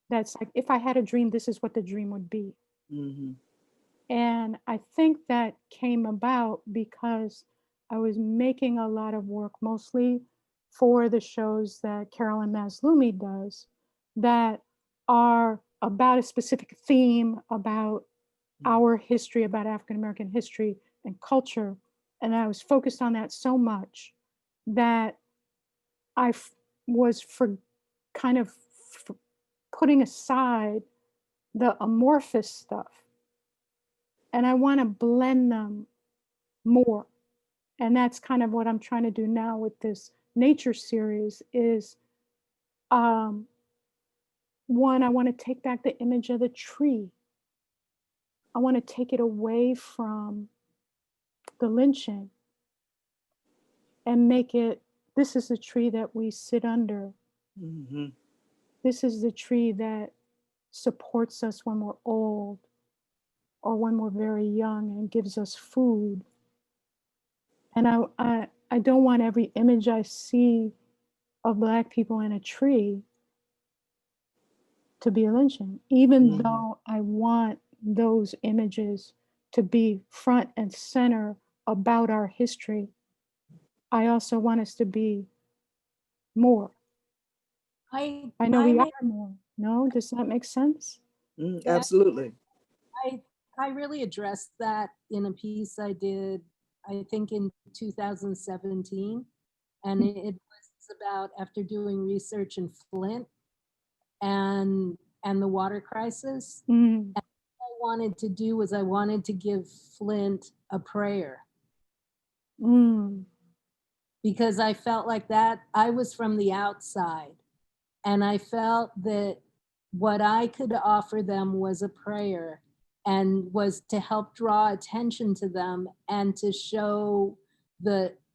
That's like, if I had a dream, this is what the dream would be. Mm-hmm. And I think that came about because I was making a lot of work, mostly for the shows that Carolyn Maslumi does, that are about a specific theme, about our history, about African American history and culture. And I was focused on that so much that I was for kind of putting aside the amorphous stuff, and I want to blend them more. And that's kind of what I'm trying to do now with this nature series is, one, I want to take back the image of the tree. I want to take it away from the lynching and make it, this is the tree that we sit under. Mm-hmm. This is the tree that supports us when we're old or when we're very young and gives us food. And I don't want every image I see of Black people in a tree to be a lynching, even Mm-hmm. though I want those images to be front and center about our history. I also want us to be more. I know we are more. No, does that make sense? Mm, absolutely. I really addressed that in a piece I did, I think in 2017. And it was about after doing research in Flint and the water crisis. Mm. What I wanted to do was I wanted to give Flint a prayer. Mm. Because I felt like that I was from the outside, and I felt that what I could offer them was a prayer and was to help draw attention to them and to show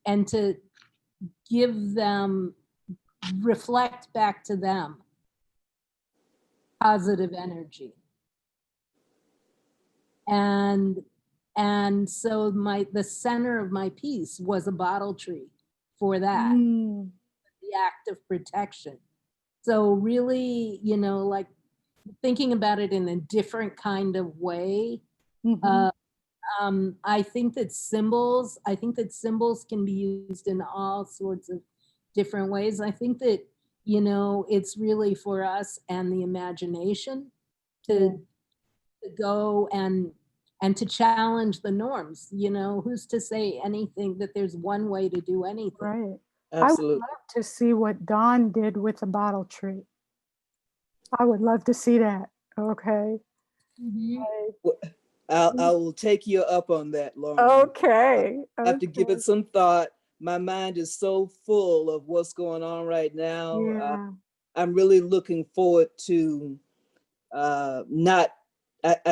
and to give them, reflect back to them positive energy. And so the center of my piece was a bottle tree for that, the act of protection. So really, like thinking about it in a different kind of way. I think that symbols can be used in all sorts of different ways. I think that, it's really for us and the imagination to go and to challenge the norms. Who's to say anything that there's one way to do anything? Right. Absolutely. I would love to see what Dawn did with the bottle tree. I would love to see that. Okay. I will take you up on that, Lauren. Okay. I have to give it some thought. My mind is so full of what's going on right now. Yeah. I'm really looking forward to I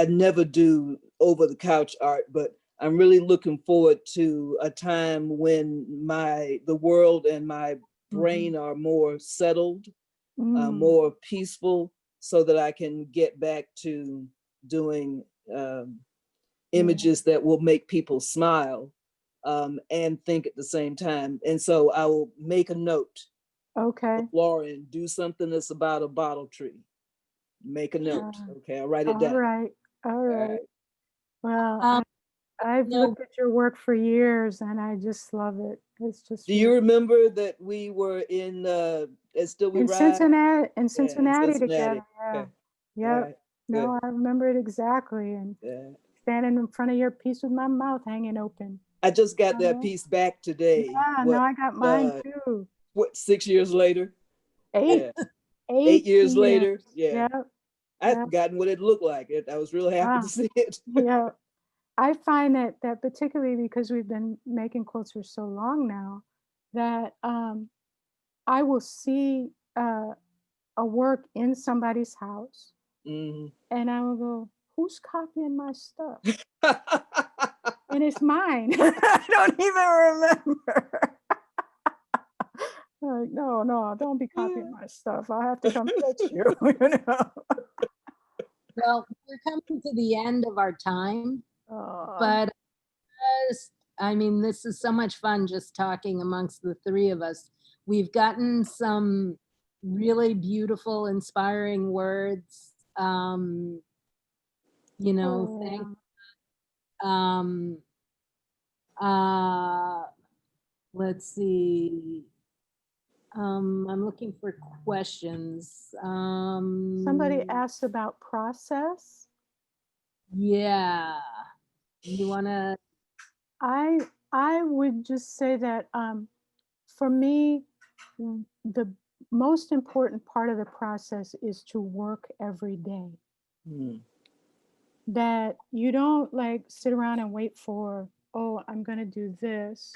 never do over the couch art, but I'm really looking forward to a time when the world and my brain are more settled, more peaceful, so that I can get back to doing images that will make people smile and think at the same time. And so I will make a note. Okay. Lauren, do something that's about a bottle tree. Make a note. Okay, I'll write it down. All right. Well, I've looked at your work for years and I just love it. It's just. Do you remember that we were in Still We in Ride? Cincinnati, in Cincinnati together? Yeah. Okay. Yep. Right. No, I remember it exactly. And standing in front of your piece with my mouth hanging open. I just got that piece back today. Yeah, no, I got mine too. What, 6 years later? 8. Yeah. 8 years later. Yeah. Yep. I've forgotten what it looked like. I was real happy to see it. Yeah. I find that particularly because we've been making quilts for so long now, that I will see a work in somebody's house, and I will go, "Who's copying my stuff?" And it's mine. I don't even remember. Like, no, don't be copying my stuff. I'll have to come get you. Well, we're coming to the end of our time, but I mean, this is so much fun just talking amongst the three of us. We've gotten some really beautiful, inspiring words. You know, thank um uh let's see. I'm looking for questions. Somebody asked about process. Yeah. You wanna? I would just say that for me, the most important part of the process is to work every day. Mm. That you don't like sit around and wait for, oh, I'm going to do this.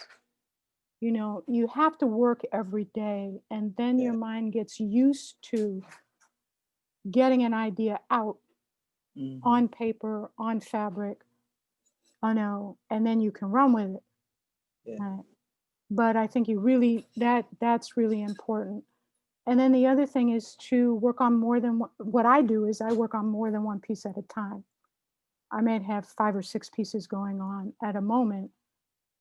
You know, you have to work every day, and then your Yeah. mind gets used to getting an idea out Mhm. on paper, on fabric, I know, and then you can run with it. Yeah. Right? But I think you really that's really important. And then the other thing is to work on more than what I do is I work on more than one piece at a time. I may have 5 or 6 pieces going on at a moment,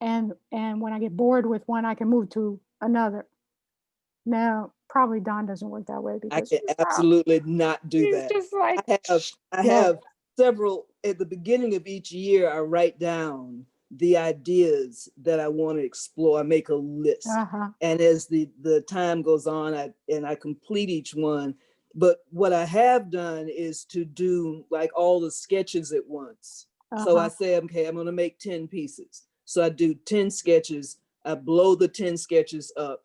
and when I get bored with one, I can move to another. Now, probably Don doesn't work that way I because can absolutely not do he's that. just like, I go. have several at the beginning of each year. I write down the ideas that I want to explore. I make a list, Uh-huh. and as the time goes on, I complete each one. But what I have done is to do like all the sketches at once. So I Uh-huh. say, okay, I'm going to make 10 pieces. So I do 10 sketches. I blow the 10 sketches up.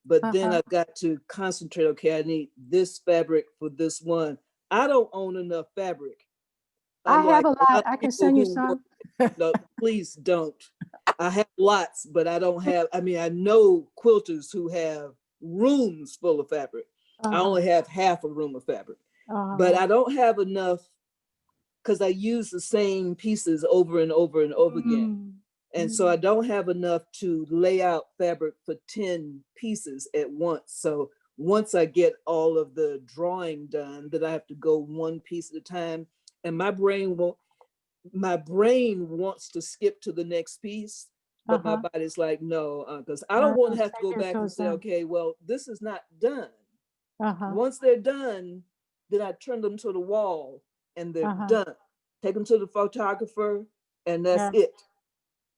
But then Uh-huh. I've got to concentrate. Okay, I need this fabric for this one. I don't own enough fabric. I have Unlike a a lot lot. of I can people send you who work, some. no, please don't. I have lots, but I don't have, I mean, I know quilters who have rooms full of fabric. I Uh-huh. only have half a room of fabric, but Uh-huh. I don't have enough because I use the same pieces over and over and over again. And so I don't have enough to lay out fabric for 10 pieces at once. So once I get all of the drawing done, that I have to go one piece at a time. And my brain wants to skip to the next piece, but my Uh-huh. body's like, no, because I don't want to have to Take go your back and toes say, down. okay, well, this is not done. Uh-huh. Once they're done, then I turn them to the wall and they're Uh-huh. done. Take them to the photographer, and that's Yeah. it.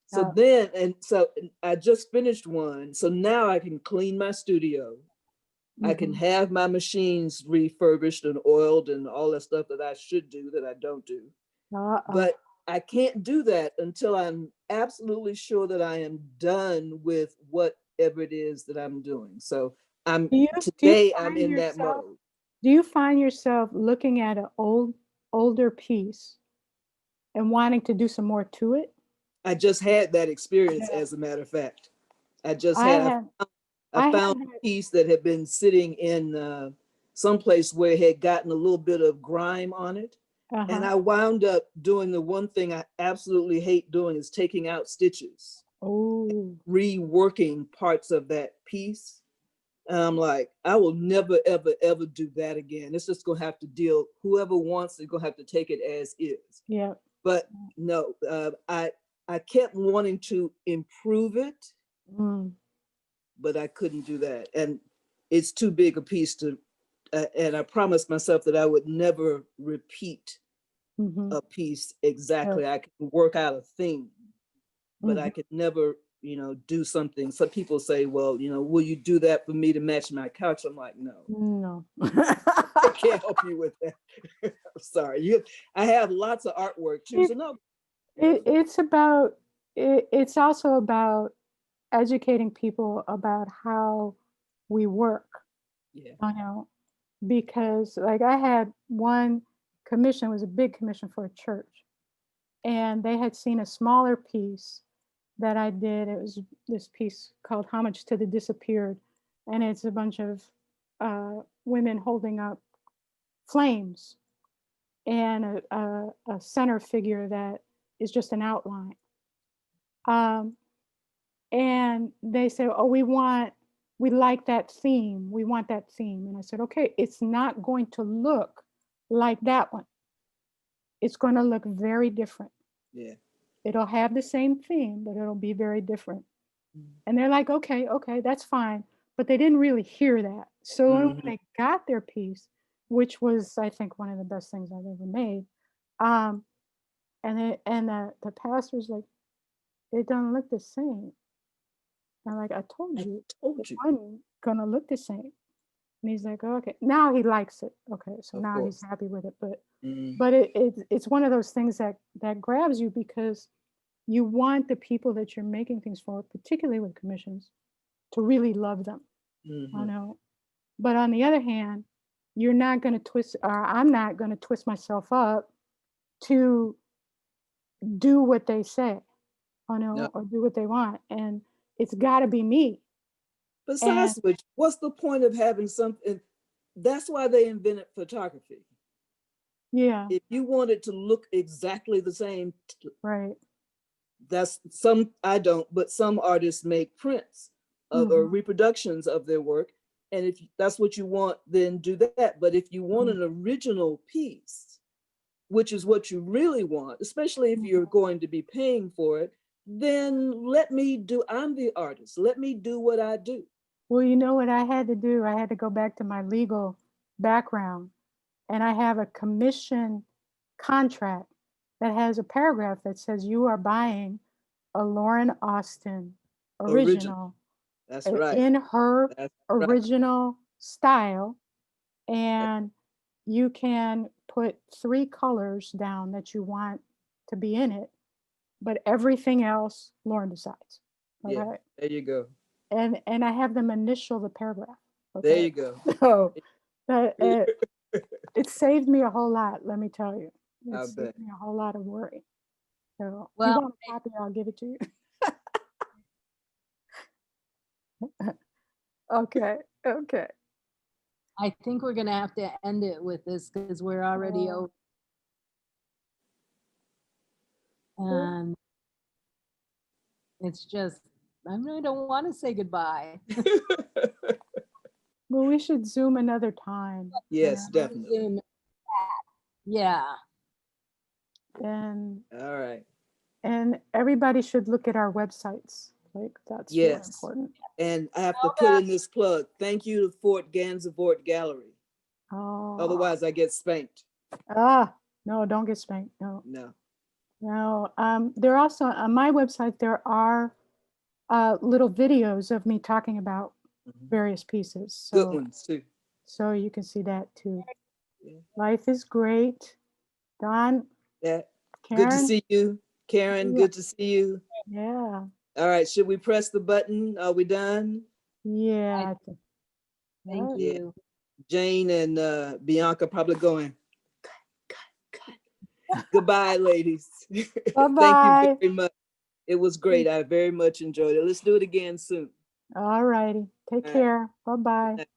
So Yeah. then, and so I just finished one. So now I can clean my studio. I can have my machines refurbished and oiled and all that stuff that I should do that I don't do. Uh-oh. But I can't do that until I'm absolutely sure that I am done with whatever it is that I'm doing. So today I'm in that mode. Do you find yourself looking at an older piece and wanting to do some more to it? I just had that experience, as a matter of fact. I just I had, have I I found have a piece that had been sitting in someplace where it had gotten a little bit of grime on it. And uh-huh. I wound up doing the one thing I absolutely hate doing is taking out stitches, Oh. reworking parts of that piece. And I'm like, I will never, ever, ever do that again. It's just gonna have to deal, whoever wants it, gonna have to take it as is. Yeah. But no, I kept wanting to improve it, but I couldn't do that. And it's too big a piece to, and I promised myself that I would never repeat Mm-hmm. a piece exactly. Yeah. I can work out a theme, but Mm-hmm. I could never, do something. Some people say, well, will you do that for me to match my couch? I'm like, no, No. I can't help you with that. I'm sorry. I have lots of artwork too. So no. It's also about educating people about how we work. Yeah. I know, because like I had one commission, it was a big commission for a church, and they had seen a smaller piece that I did. It was this piece called Homage to the Disappeared, and it's a bunch of women holding up flames and a center figure that is just an outline. And they said, oh, we like that theme. We want that theme. And I said, okay, it's not going to look like that one. It's going to look very different. Yeah. It'll have the same theme, but it'll be very different. And they're like, okay, that's fine. But they didn't really hear that. So when Mhm. they got their piece, which was, I think, one of the best things I've ever made, um, the pastor's like, it doesn't look the same. I'm like, I told I you, told it you, wasn't gonna look the same. And he's like, oh, okay. Now he likes it. Okay, so of now he's course. happy with it. Mhm. But it's one of those things that grabs you because you want the people that you're making things for, particularly with commissions, to really love them. I Mhm. know. But on the other hand, you're not going to twist, or I'm not going to twist myself up to do what they say, I No. know, or do what they want. And it's got to be me. And Besides which, what's the point of having something? That's why they invented photography. yeah, If you want it to look exactly the same, right. that's some, I don't, but some artists make prints or Hmm. reproductions of their work. And if that's what you want, then do that. But if you want an original piece, which is what you really want, especially if you're going to be paying for it, then I'm the artist. Let me do what I do. Well, you know what I had to do? I had to go back to my legal background, and I have a commission contract that has a paragraph that says you are buying a Lauren Austin Original. original That's right. in her That's right. original style, and you can put 3 colors down that you want to be in it, but everything else Lauren decides. Yeah. Okay. There you go. And I have them initial the paragraph. There Okay. you go. So that it saved me a whole lot, let me tell you. It I saved bet. me a whole lot of worry. So if you Well, want a copy, I'll give it to you. Okay. Okay. I think we're gonna have to end it with this because we're already Oh, over. And it's just, I really don't want to say goodbye. well, we should Zoom another time, you Yes, know, definitely. Zoom. Yeah. and All right. everybody should look at our websites. Like that's really Yes. important. And I have to put in this plug. Thank you to Fort Gansevoort Gallery. Oh, Otherwise, I get spanked. no, don't get spanked. No, No. no. There also on my website there are little videos of me talking about Mhm. various pieces, Good so ones too. you can see that too. Yeah. Life is great. Don, Yeah. Good to Karen, see you. Karen, yeah, good to see you. yeah, All right. Should we press the button? Are we done? yeah. Thank Yeah. you. Jane and Bianca probably going, goodbye, ladies. Bye Thank you bye. very much. It was great. I very much enjoyed it. Let's do it again soon. All righty. Take All right. care. Bye bye. Good night.